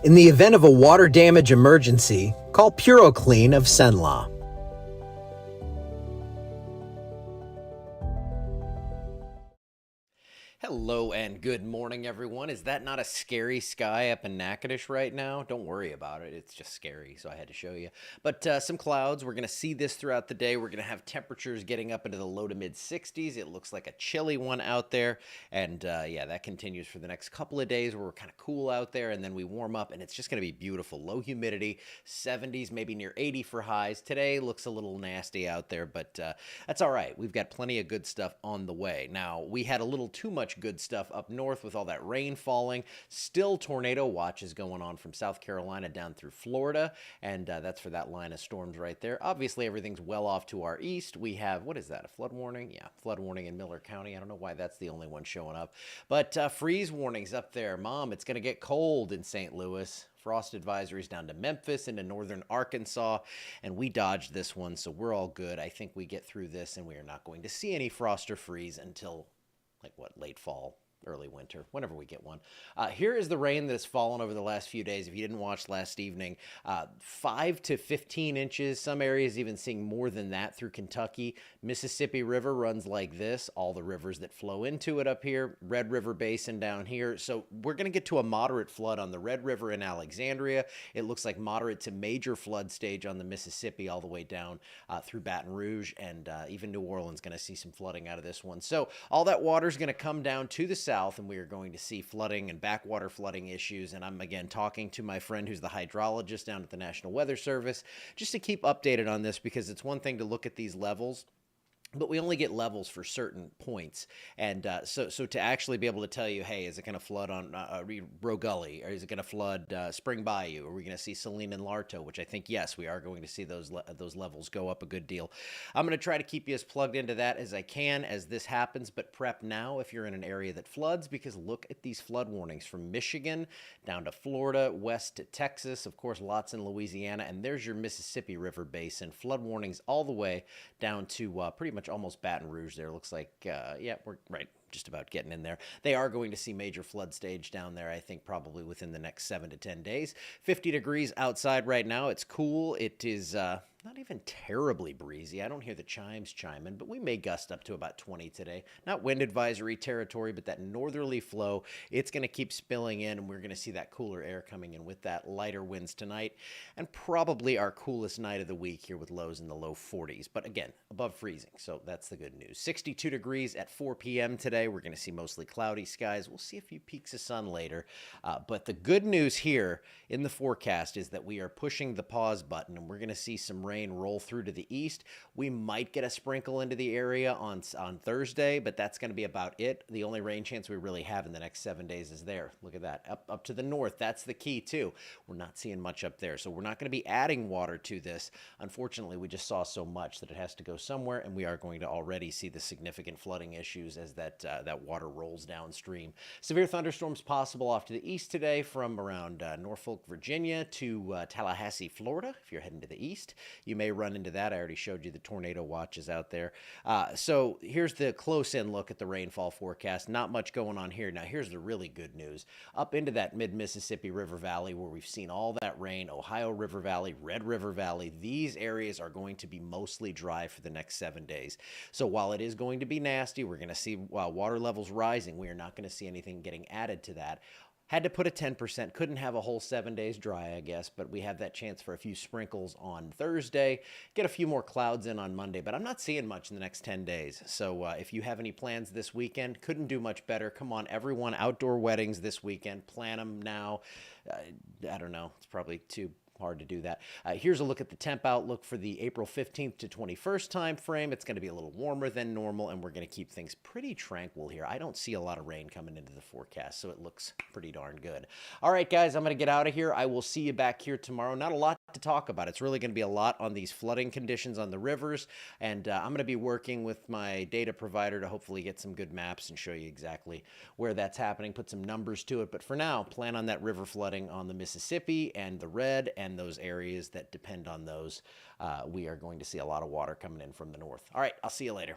In the event of a water damage emergency, call PuroClean of Cenla. Hello and good morning, everyone. Is that not a scary sky up in Natchitoches right now? Don't worry about it. It's just scary, so I had to show you. But some clouds. We're going to see this throughout the day. We're going to have temperatures getting up into the low to mid 60s. It looks like a chilly one out there. And yeah, that continues for the next couple of days where we're kind of cool out there, and then we warm up, and it's just going to be beautiful. Low humidity, 70s, maybe near 80 for highs. Today looks a little nasty out there, but that's all right. We've got plenty of good stuff on the way. Now, we had a little too much good stuff up north with all that rain falling. Still tornado watches going on from South Carolina down through Florida, and that's for that line of storms right there. Obviously, everything's well off to our east. We have, what is that, a flood warning? Yeah, flood warning in Miller County. I don't know why that's the only one showing up. But freeze warnings up there. Mom, it's going to get cold in St. Louis. Frost advisories down to Memphis into northern Arkansas, and we dodged this one, so we're all good. I think we get through this, and we are not going to see any frost or freeze until late fall, early winter, whenever we get one. Here is the rain that has fallen over the last few days. If you didn't watch last evening, 5 to 15 inches. Some areas even seeing more than that through Kentucky. Mississippi River runs like this. All the rivers that flow into it up here. Red River Basin down here. So we're going to get to a moderate flood on the Red River in Alexandria. It looks like moderate to major flood stage on the Mississippi all the way down through Baton Rouge, and even New Orleans going to see some flooding out of this one. So all that water is going to come down to the south, and we are going to see flooding and backwater flooding issues. And I'm again talking to my friend who's the hydrologist down at the National Weather Service just to keep updated on this, because it's one thing to look at these levels, but we only get levels for certain points. And so to actually be able to tell you, hey, is it going to flood on Roe Gully, or is it going to flood Spring Bayou? Are we going to see Saline and Larto? Which I think, yes, we are going to see those levels go up a good deal. I'm going to try to keep you as plugged into that as I can as this happens, but prep now if you're in an area that floods, because look at these flood warnings from Michigan down to Florida, west to Texas, of course, lots in Louisiana, and there's your Mississippi River Basin. Flood warnings all the way down to pretty much almost Baton Rouge there. Looks like, yeah, we're right, just about getting in there. They are going to see major flood stage down there, I think, probably within the next 7 to 10 days. 50 degrees outside right now. It's cool. It is not even terribly breezy. I don't hear the chimes chiming, but we may gust up to about 20 today. Not wind advisory territory, but that northerly flow, it's going to keep spilling in, and we're going to see that cooler air coming in with that lighter winds tonight, and probably our coolest night of the week here with lows in the low 40s. But again, above freezing, so that's the good news. 62 degrees at 4 p.m. today. We're going to see mostly cloudy skies. We'll see a few peaks of sun later. But the good news here in the forecast is that we are pushing the pause button, and we're going to see some rain roll through to the east. We might get a sprinkle into the area on Thursday, but that's going to be about it. The only rain chance we really have in the next 7 days is there. Look at that. Up to the north. That's the key, too. We're not seeing much up there, so we're not going to be adding water to this. Unfortunately, we just saw so much that it has to go somewhere, and we are going to already see the significant flooding issues as that water rolls downstream. Severe thunderstorms possible off to the east today from around Norfolk, Virginia to Tallahassee, Florida. If you're heading to the east, you may run into that. I already showed you the tornado watches out there. So here's the close-in look at the rainfall forecast. Not much going on here. Now, here's the really good news. Up into that mid-Mississippi River Valley where we've seen all that rain, Ohio River Valley, Red River Valley, these areas are going to be mostly dry for the next 7 days. So while it is going to be nasty, we're going to see water levels rising. We are not going to see anything getting added to that. Had to put a 10%. Couldn't have a whole 7 days dry, I guess, but we have that chance for a few sprinkles on Thursday. Get a few more clouds in on Monday, but I'm not seeing much in the next 10 days. So if you have any plans this weekend, couldn't do much better. Come on, everyone, outdoor weddings this weekend. Plan them now. I don't know. It's probably too hard to do that. Here's a look at the temp outlook for the April 15th to 21st time frame. It's going to be a little warmer than normal, and we're going to keep things pretty tranquil here. I don't see a lot of rain coming into the forecast, so it looks pretty darn good. All right, guys, I'm going to get out of here. I will see you back here tomorrow. Not a lot to talk about. It's really going to be a lot on these flooding conditions on the rivers, and I'm going to be working with my data provider to hopefully get some good maps and show you exactly where that's happening, put some numbers to it. But for now, plan on that river flooding on the Mississippi and the Red and those areas that depend on those. We are going to see a lot of water coming in from the north. All right, I'll see you later.